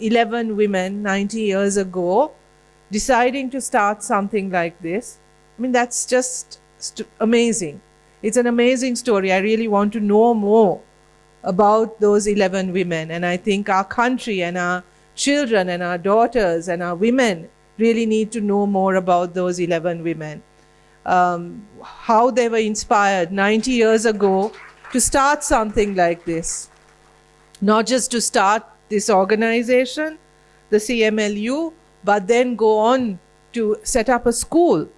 11 women 90 years ago deciding to start something like this. I mean, that's just amazing. It's an amazing story. I really want to know more about those 11 women. And I think our country and our children and our daughters and our women really need to know more about those 11 women. How they were inspired 90 years ago to start something like this. Not just to start this organization, the CMLU, but then go on to set up a school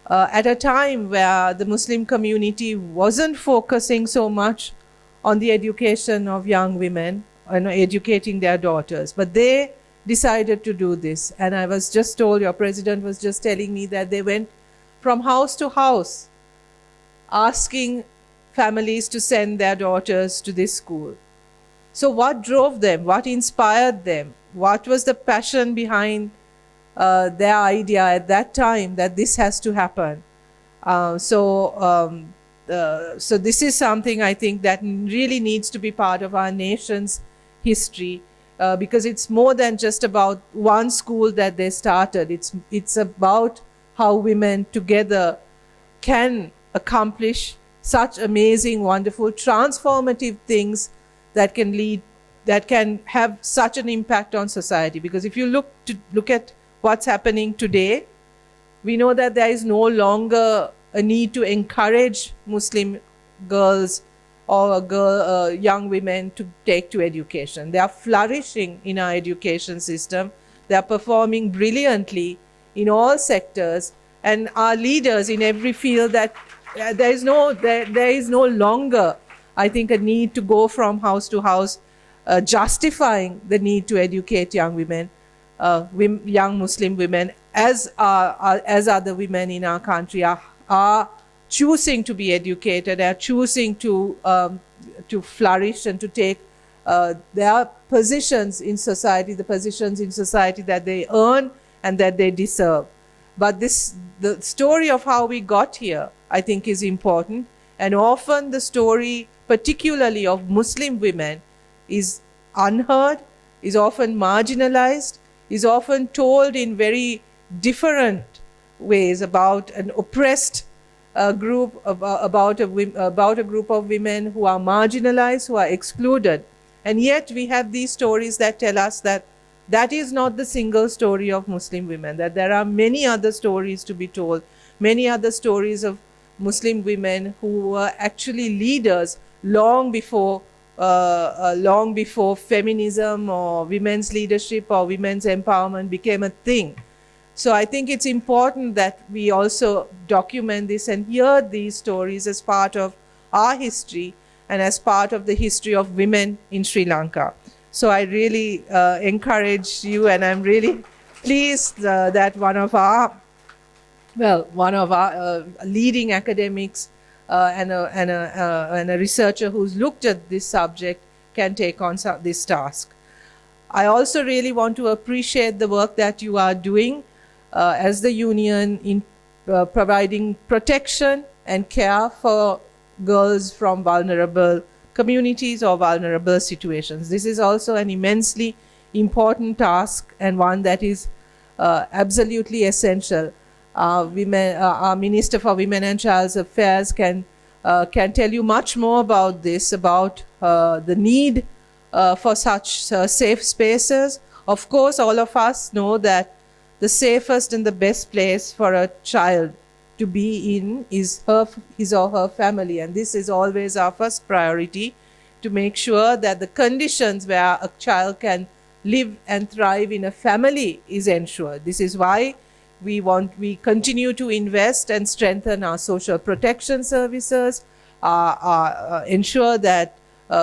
at a time where the Muslim community wasn't focusing so much on the education of young women and educating their daughters. But they decided to do this. And I was just told, your president was just telling me that they went from house to house asking families to send their daughters to this school. So what drove them? What inspired them? What was the passion behind their idea at that time that this has to happen? So this is something I think that really needs to be part of our nation's history, because it's more than just about one school that they started. It's about how women together can accomplish such amazing, wonderful, transformative things that can have such an impact on society. Because if you look at what's happening today, we know that there is no longer a need to encourage Muslim girls or young women to take to education. They are flourishing in our education system. They are performing brilliantly in all sectors, and our leaders in every field, that there is no longer, I think, a need to go from house to house justifying the need to educate young women, young Muslim women, as other women in our country are choosing to be educated, are choosing to flourish and to take their positions in society, the positions in society that they earn and that they deserve. But the story of how we got here, I think, is important. And often the story, particularly of Muslim women, is unheard, is often marginalized, is often told in very different ways about an oppressed group, about a group of women who are marginalized, who are excluded. And yet we have these stories that tell us that that is not the single story of Muslim women, that there are many other stories to be told, many other stories of Muslim women who were actually leaders long before feminism or women's leadership or women's empowerment became a thing. So I think it's important that we also document this and hear these stories as part of our history and as part of the history of women in Sri Lanka. So I really encourage you, and I'm really pleased that one of our leading academics and a researcher who's looked at this subject can take on this task. I also really want to appreciate the work that you are doing as the union in providing protection and care for girls from vulnerable communities or vulnerable situations. This is also an immensely important task, and one that is absolutely essential. Our Minister for Women and Child Affairs can tell you much more about this, about the need for such safe spaces. Of course, all of us know that the safest and the best place for a child to be in is his or her family. And this is always our first priority, to make sure that the conditions where a child can live and thrive in a family is ensured. This is why we continue to invest and strengthen our social protection services, ensure that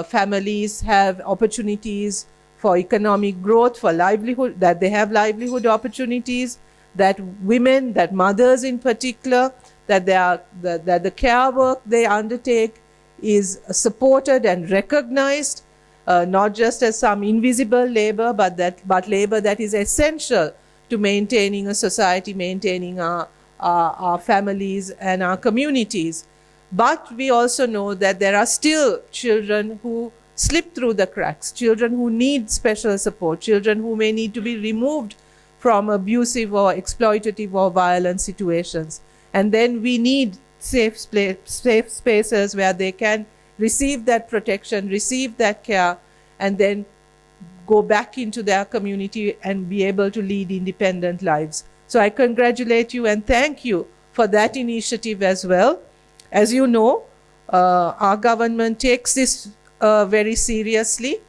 families have opportunities for economic growth, for livelihood, that they have livelihood opportunities, that women, that mothers in particular, that the care work they undertake is supported and recognized, not just as some invisible labor, but labor that is essential to maintaining a society, maintaining our families and our communities. But we also know that there are still children who slip through the cracks, children who need special support, children who may need to be removed from abusive or exploitative or violent situations. And then we need safe spaces where they can receive that protection, receive that care, and then go back into their community and be able to lead independent lives. So I congratulate you and thank you for that initiative as well. As you know, our government takes this very seriously.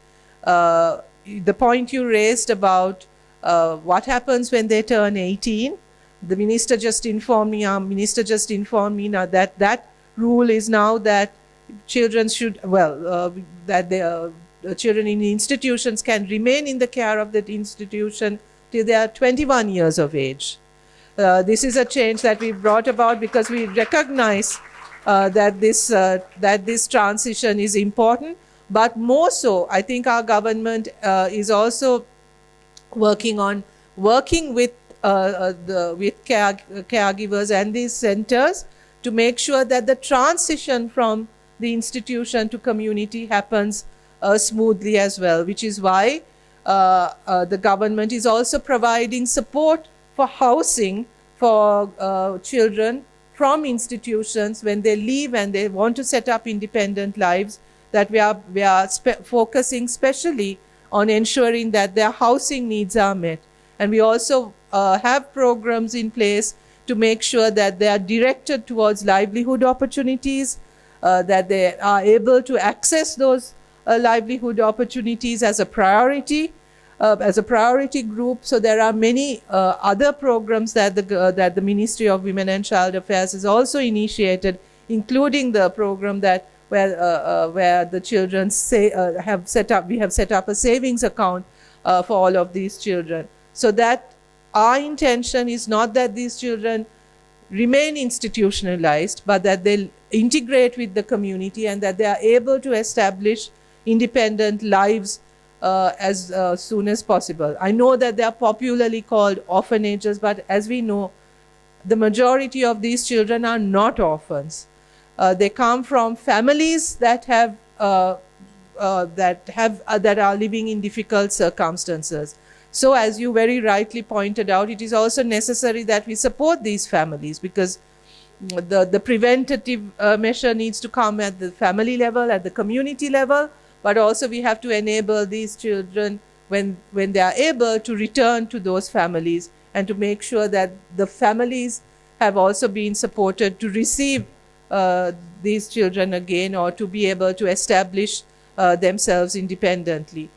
The point you raised about what happens when they turn 18, the minister just informed me, our minister just informed me now that that rule is now that children should, that the children in institutions can remain in the care of that institution till they are 21 years of age. This is a change that we brought about because we recognize that this transition is important. But more so, I think our government is also working with caregivers and these centers to make sure that the transition from the institution to community happens smoothly as well, which is why the government is also providing support for housing for children from institutions when they leave and they want to set up independent lives, that we are focusing specially on ensuring that their housing needs are met. And we also have programs in place to make sure that they are directed towards livelihood opportunities, that they are able to access those livelihood opportunities as a priority group. So there are many other programs that the Ministry of Women and Child Affairs has also initiated, including the program that where the children we have set up a savings account for all of these children, so that our intention is not that these children remain institutionalized, but that they integrate with the community and that they are able to establish independent lives as soon as possible. I know that they are popularly called orphanages, but as we know, the majority of these children are not orphans. They come from families that are living in difficult circumstances. So as you very rightly pointed out, it is also necessary that we support these families, because the preventative measure needs to come at the family level, at the community level, but also we have to enable these children when they are able to return to those families, and to make sure that the families have also been supported to receive these children again, or to be able to establish themselves independently.